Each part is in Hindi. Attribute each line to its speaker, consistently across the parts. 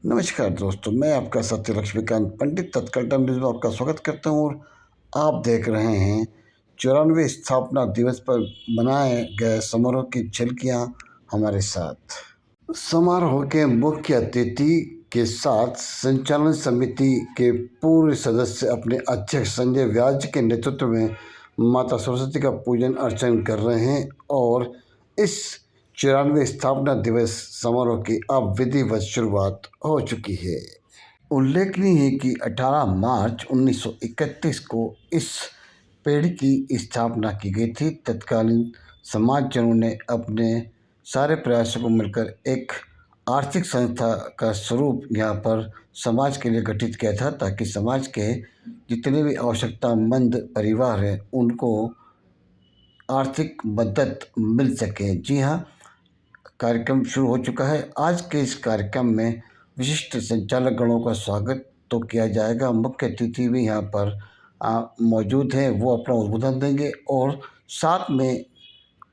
Speaker 1: नमस्कार दोस्तों, मैं आपका सत्य लक्ष्मीकांत पंडित तत्काल टाइम न्यूज़ में आपका स्वागत करता हूँ और आप देख रहे हैं 94वें स्थापना दिवस पर बनाए गए समारोह की झलकियाँ हमारे साथ। समारोह के मुख्य अतिथि के साथ संचालन समिति के पूर्व सदस्य अपने अध्यक्ष संजय व्यास के नेतृत्व में माता सरस्वती का पूजन अर्चन कर रहे हैं और इस 94वें स्थापना दिवस समारोह की अब विधिवत शुरुआत हो चुकी है। उल्लेखनीय है कि 18 मार्च 1931 को इस पेड़ की स्थापना की गई थी। तत्कालीन समाजजनों ने अपने सारे प्रयासों को मिलकर एक आर्थिक संस्था का स्वरूप यहाँ पर समाज के लिए गठित किया था, ताकि समाज के जितने भी आवश्यकतामंद परिवार हैं उनको आर्थिक मदद मिल सके। जी हाँ, कार्यक्रम शुरू हो चुका है। आज के इस कार्यक्रम में विशिष्ट संचालक गणों का स्वागत तो किया जाएगा। मुख्य अतिथि भी यहाँ पर मौजूद हैं, वो अपना उद्बोधन देंगे और साथ में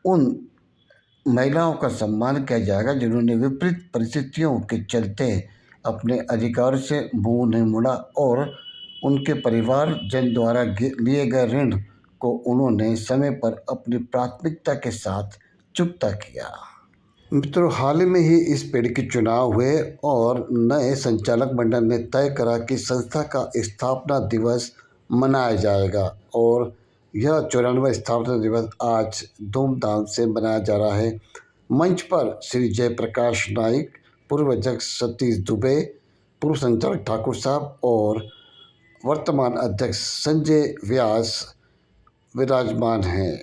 Speaker 1: उन महिलाओं का सम्मान किया जाएगा जिन्होंने विपरीत परिस्थितियों के चलते अपने अधिकार से मुंह नहीं मोड़ा और उनके परिवार जन द्वारा लिए गए ऋण को उन्होंने समय पर अपनी प्राथमिकता के साथ चुकता किया। मित्रों, हाल ही में ही इस पेड़ के चुनाव हुए और नए संचालक मंडल ने तय करा कि संस्था का स्थापना दिवस मनाया जाएगा और यह 94वां स्थापना दिवस आज धूमधाम से मनाया जा रहा है। मंच पर श्री जयप्रकाश नाइक, पूर्व अध्यक्ष सतीश दुबे, पूर्व संचालक ठाकुर साहब और वर्तमान अध्यक्ष संजय व्यास विराजमान हैं।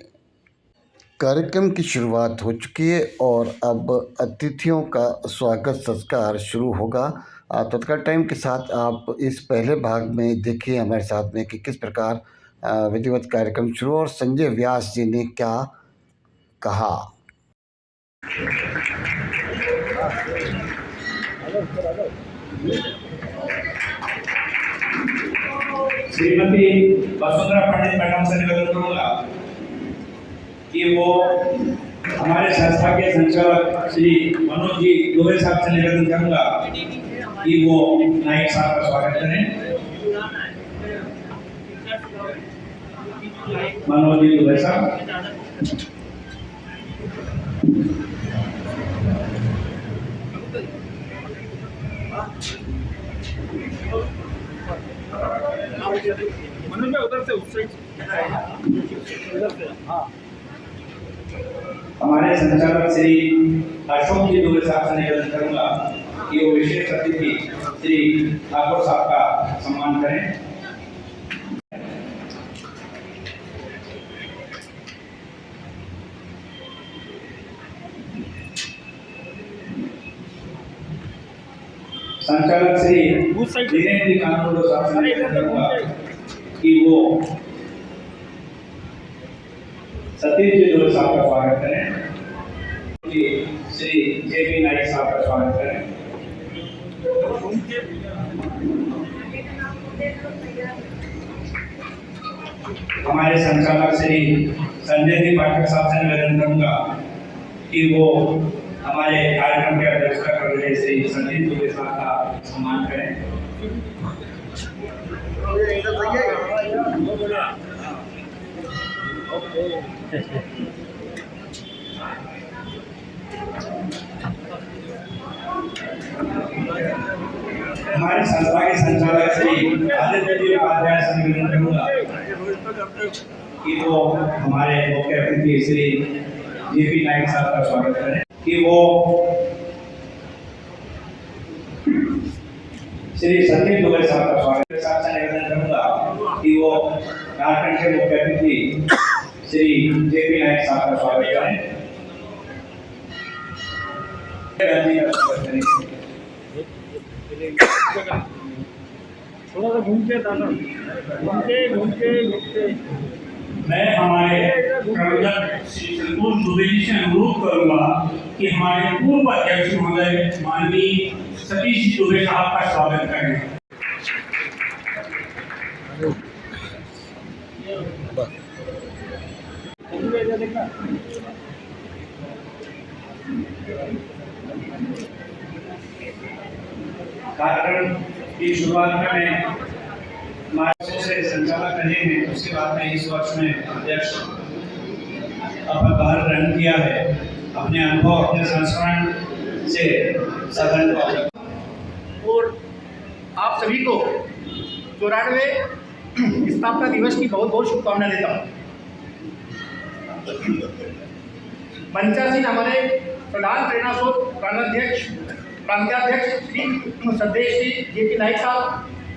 Speaker 1: कार्यक्रम की शुरुआत हो चुकी है और अब अतिथियों का स्वागत संस्कार शुरू होगा। तत्काल टाइम के साथ आप इस पहले भाग में देखिए हमारे साथ में कि किस प्रकार विधिवत कार्यक्रम शुरू और संजय व्यास जी ने क्या कहा।
Speaker 2: श्रीमती वसुंधरा पंडित मैडम से निवेदन करूंगा कि वो हमारे संस्था के संचालक श्री मनोज जी दुबे साहब से निवेदन करूंगा कि वो नाइक साहब का स्वागत करें। मनोज जी दुबे साहब। मनोज भाई उधर से उस साइड से। हाँ, हमारे संचालक श्री अशोक जी दुबे साहब से निवेदन करूंगा कि वो विशेष अतिथि श्री ठाकुर साहब का सम्मान करें। संचालक श्री दिनेश जी कानून साहब से निवेदन करूंगा कि वो सतीश जी दुबे साहब का स्वागत करें। श्री जेपी नाइक साहब का स्वागत करें। हमारे संचालक श्री संजय जी पाठक साहब से निवेदन करूंगा कि वो हमारे कार्यक्रम के अध्यक्षता कर रहे श्री संदीप दुबे साहब का सम्मान करें। हमारी संस्था के संचालक श्री आदित्य जी उपाध्याय से निवेदन करूंगा कि वो हमारे मुख्य अतिथि श्री जेपी नाइक साहब का स्वागत करें। कि वो श्री सतीश दुबे साहब का स्वागत साहब से निवेदन करूंगा कि वो झारखंड के मुख्य अतिथि श्री जेपी नाइक साहब का स्वागत करें। थोड़ा सा घूमते घूमते मैं हमारे प्रबंधक श्री संतोष दुबे जी से अनुरोध करूंगा कि हमारे पूर्व अध्यक्ष महोदय माननीय सतीश दुबे साहब का स्वागत करें। कार्यक्रम की शुरुआत में मैं हमारे से संचालक रहे हैं, उसके बाद में इस वर्ष में अध्यक्ष पदभार ग्रहण किया है। अपने अनुभव, अपने संस्मरण से सदन को
Speaker 3: और आप सभी को 94वें स्थापना दिवस की बहुत बहुत शुभकामनाएं देता हूँ। मंचासीन हमारे प्रधान प्रेरणा स्रोत प्रांताध्यक्ष श्री सदेश श्री जेपी नाइक साहब,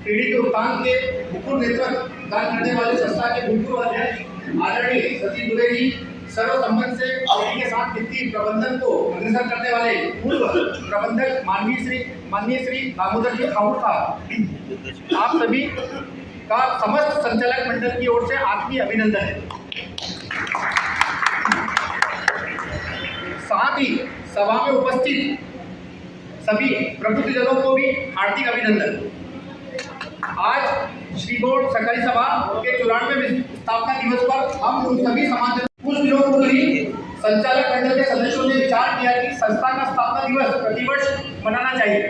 Speaker 3: पीढ़ी के उत्थान के मुकुट नेतृत्व दान करने वाले संस्था के भूतपूर्व अध्यक्ष आदरणीय सतीश दुबे जी, सर्व संबंध से पीढ़ी के साथ वित्तीय प्रबंधन को अग्रसर करने वाले पूर्व प्रबंधक माननीय श्री दामोदर जी खाऊर साहब, आप सभी का समस्त संचालक मंडल की ओर से आत्मीय अभिनंदन है। साथ ही सभा में उपस्थित सभी प्रबुद्धजनों को भी हार्दिक अभिनंदन। आज श्री बोर्ड सरकारी सभा के 94वें स्थापना दिवस पर हम उन सभी समाज कुछ दिनों पूर्व ही संचालक मंडल के सदस्यों ने विचार किया कि संस्था का स्थापना दिवस प्रतिवर्ष मनाना चाहिए।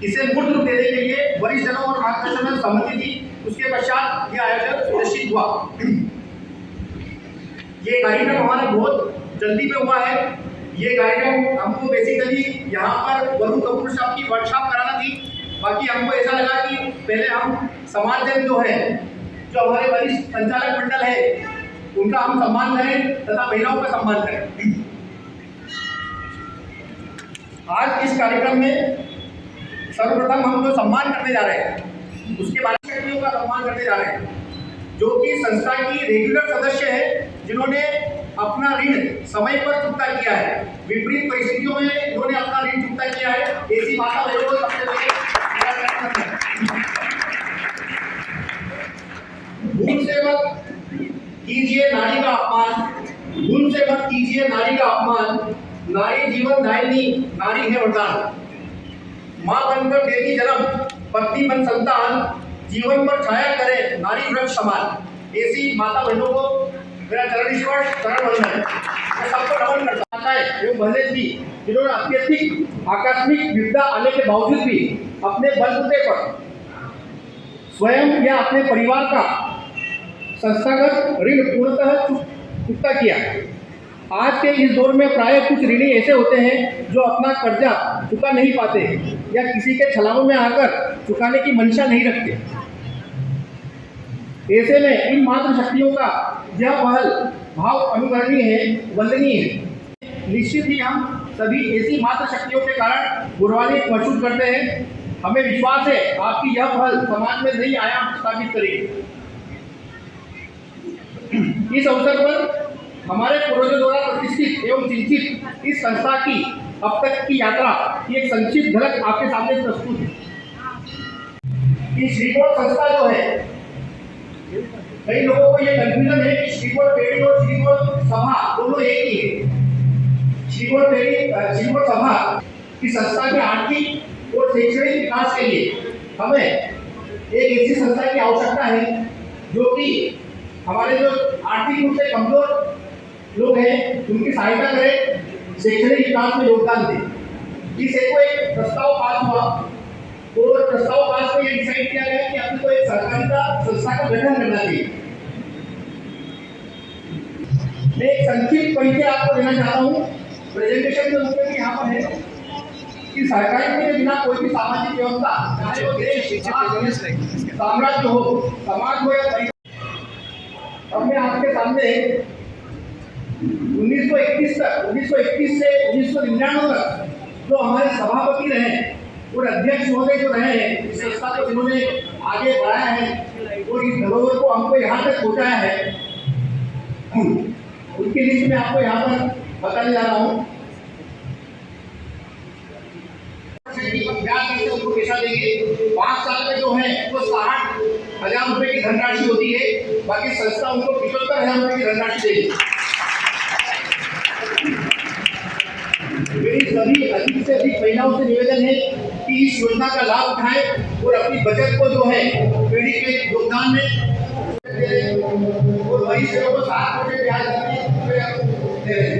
Speaker 3: इसे मूर्त रूप देने के लिए वरिष्ठ जनों और मार्गदर्शन में सहमति दी। उसके पश्चात यह आयोजन सुनिश्चित हुआ। ये कार्यक्रम हमारा बहुत जल्दी में हुआ है। ये कार्यक्रम हमको बेसिकली यहाँ पर वरुण कपूर साहब की वर्कशॉप कराना थी। बाकी हमको ऐसा लगा कि पहले हम समाजजन जो है, जो हमारे वरिष्ठ संचालक मंडल है, उनका हम सम्मान करें तथा महिलाओं का सम्मान करें। आज इस कार्यक्रम में सर्वप्रथम हम जो सम्मान करने जा रहे हैं, उसके बारे में व्यक्तियों का सम्मान करने जा रहे हैं जो कि संस्था की रेगुलर सदस्य है, जिन्होंने अपना ऋण समय पर चुकता किया है। विपरीत परिस्थितियों में इन्होंने अपना ऋण चुकता किया है। ऐसी माता बहनों को सबसे पहले भूल से मत कीजिए नारी का अपमान, भूल से मत कीजिए नारी का अपमान। नारी जीवन दायिनी, नारी है वरदान। माँ बनकर देती जन्म, पत्नी बन संतान, जीवन पर छाया करे नारी वृक्ष समान। ऐसी माता बहनों को मेरा चरण स्पर्श, चरण वंदन। मैं सबको नमन करता है एवं भले भी जिन्होंने अत्यधिक आकस्मिक विपदा आने के बावजूद भी अपने बलबूते पर स्वयं या अपने परिवार का संस्थागत ऋण पूर्णतः चुकता किया। आज के इस दौर में प्राय कुछ ऋणी ऐसे होते हैं जो अपना कर्जा चुका नहीं पाते या किसी के छलावों में आकर चुकाने की मंशा नहीं रखते। ऐसे में इन मातृ शक्तियों का यह पहल भाव अनुकरणीय है, वंदनीय है। निश्चित ही हम सभी ऐसी मातृ शक्तियों के कारण गौरवान्वित महसूस करते हैं। हमें विश्वास है आपकी यह पहल समाज में नई आयाम स्थापित करेगी। इस अवसर पर हमारे पूर्वजों द्वारा प्रतिष्ठित एवं चिंतित इस संस्था की अब तक की यात्रा की एक संक्षिप्त झलक आपके सामने प्रस्तुत है। श्रीकोट संस्था जो है, कई लोगों को ये कंफ्यूजन है कि श्रीकोट पेड़ी और श्रीकोट सभा दोनों एक ही है। श्रीकोट सभा की संस्था के आर्थिक और शैक्षणिक विकास के लिए हमें एक ऐसी संस्था की आवश्यकता है जो कि हमारे जो आर्थिक रूप से कमजोर लोग हैं उनकी सहायता करें, शैक्षणिक विकास में योगदान दें। इस एक प्रस्ताव पास हुआ और प्रस्ताव पास में यह डिसाइड किया गया कि अपने को एक सहकारिता संस्था का गठन करना चाहिए। मैं एक संक्षिप्त परिचय आपको देना चाहता हूँ। प्रेजेंटेशन में मुख्य यहाँ पर है कि सहकारिता के बिना कोई भी सामाजिक व्यवस्था, चाहे वो देश, साम्राज्य हो, समाज हो या परिवार। अब मैं आपके सामने 1921 से 1999 तक जो हमारे सभापति रहे और अध्यक्ष महोदय जो रहे हैं, इस संस्था को जिन्होंने आगे बढ़ाया है और इस धरोहर को हमको यहाँ तक पहुँचाया है, उनकी लिस्ट में आपको यहाँ पर बताने जा रहा हूँ। उनको पैसा देंगे 5 साल में जो है वो 60,000 रुपए की धनराशि होती है। बाकी संस्था उनको 75,000 रुपए की धनराशि देगी। मेरी सभी अधिक से अधिक महिलाओं से निवेदन है कि इस योजना का लाभ उठाएं और अपनी बचत को जो है पीढ़ी के योगदान में और वरिष्ठ लोगों को 7% ब्याज दे रहे हैं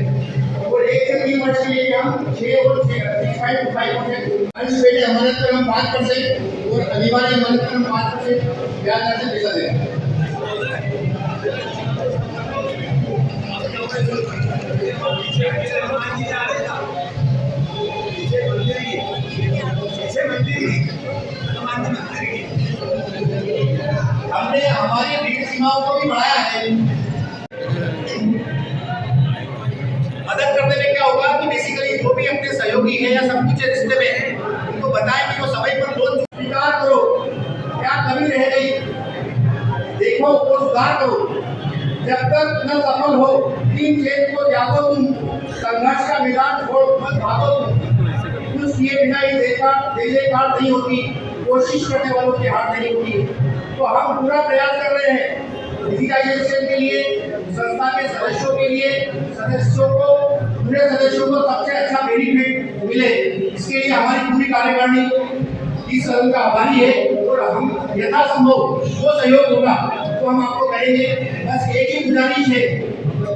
Speaker 3: और 1 से 3 वर्ष के लिए हम 6 और 6.5% अनपेड अमानत पर हम 5% और अनिवार्य अमानत पर हम 5% ब्याज दर से पैसा देंगे। हमने हमारी ऋण सीमाओं को भी बढ़ाया है। मदद करने में क्या होगा कि बेसिकली जो भी अपने सहयोगी है या सब कुछ रिश्ते में है उनको बताएं कि वो समय पर लोन स्वीकार करो, क्या कमी रह गई देखो वो सुधार करो। जब तक न सफल हो टीम चेंज को त्यागो तुम, संघर्ष का मैदान छोड़ मत भागो तुम। कुछ किए बिना ही हार नहीं होती, कोशिश करने वालों की हार नहीं होती। तो हम पूरा प्रयास कर रहे हैं डिजिटाइजेशन के लिए, संस्था के सदस्यों के लिए, पूरे सदस्यों को सबसे अच्छा बेनिफिट मिले, इसके लिए हमारी पूरी कार्यकारिणी इस सदन का आभारी है। और हम यथासंभव जो सहयोग होगा तो हम आपको करेंगे। बस एक ही गुजारिश है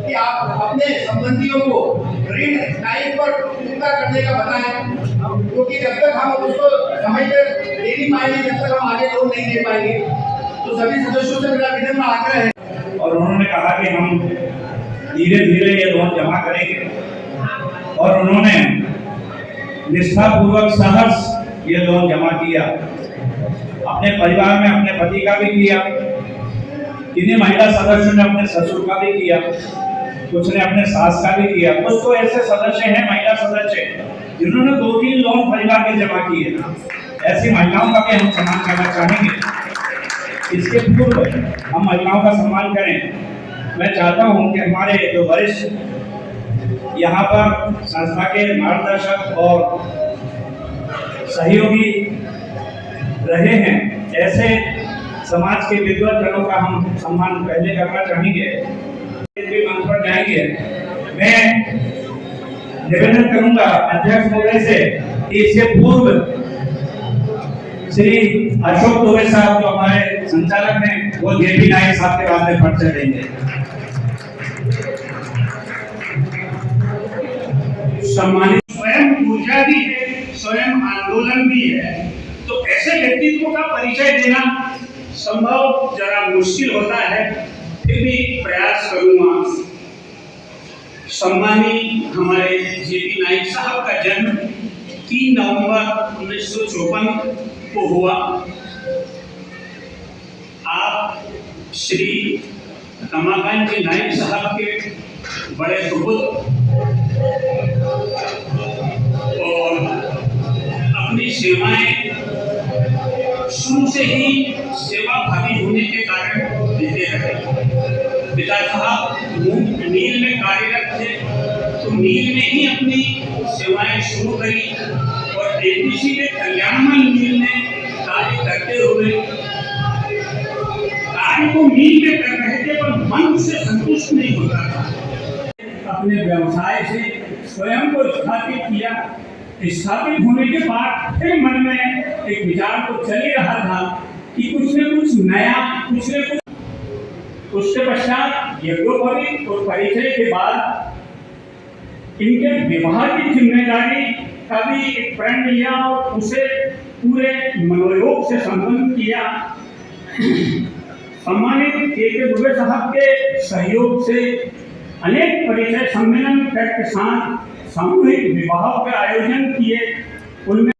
Speaker 3: कि आप अपने संबंधियों को ऋण टाइम पर चुकता करने का बताएं, क्योंकि जब तक हम उसको समय पर दे नहीं पाएंगे जब तक हम आगे लोन नहीं दे पाएंगे। तो सभी सदस्यों से मेरा विनम्र आग्रह है।
Speaker 2: और उन्होंने कहा कि हम धीरे धीरे ये लोन जमा करेंगे और उन्होंने निष्ठापूर्वक सहर्ष ये लोन जमा किया। अपने परिवार में अपने पति का भी किया, इन्हीं महिला सदस्यों ने अपने ससुर का भी किया, कुछ ने अपने सास का भी किया। कुछ तो ऐसे सदस्य हैं महिला सदस्य जिन्होंने 2-3 लोन परिवार के जमा किए। ऐसी महिलाओं का भी हम सम्मान करना चाहेंगे। इसके पूर्व हम महिलाओं का सम्मान करें। मैं चाहता हूं कि हमारे जो वरिष्ठ यहाँ पर संस्था के मार्गदर्शक और सहयोगी रहे हैं, ऐसे समाज के विद्वत जनों का हम सम्मान पहले करना चाहेंगे। मंच पर जाएंगे। मैं निवेदन करूंगा अध्यक्ष महोदय से कि इससे पूर्व श्री अशोक दुबे साहब जो हमारे संचालक हैं वो जेपी नायक साहब के बाद में परिचय देंगे।
Speaker 4: सम्मानित स्वयं ऊर्जा भी है, स्वयं आंदोलन भी है, तो ऐसे व्यक्तित्व का परिचय देना संभव जरा मुश्किल होता है, फिर भी प्रयास करूंगा। सम्मानित हमारे जेपी नायक साहब का जन्म 3 नवंबर 1954 को हुआ। आप श्री रमाकांत जी नायक साहब के बड़े सुपुत्र और अपनी सेवाएं शुरू से ही सेवा भावी होने के कारण देते रहे। पिता साहब नील में कार्यरत थे तो नील में ही अपनी सेवाएं शुरू करी और एपीसी के कल्याणमय नील में कार्य करते हुए कार्य को नील में कर रहे थे पर मन उससे संतुष्ट नहीं होता था। अपने व्यवसाय से स्वयं को स्थापित किया। स्थापित होने के बाद फिर मन में एक विचार तो चल ही रहा था कि कुछ न कुछ नया, कुछ न कुछ। उसके पश्चात यज्ञोपवीत और परिचय के बाद इनके विवाह की जिम्मेदारी का भी एक प्रण लिया और उसे पूरे मनोयोग से संपन्न किया। सम्मानित के दुबे साहब के सहयोग से अनेक परिचय सम्मेलन के साथ सामूहिक विवाहों के आयोजन किए। उनमें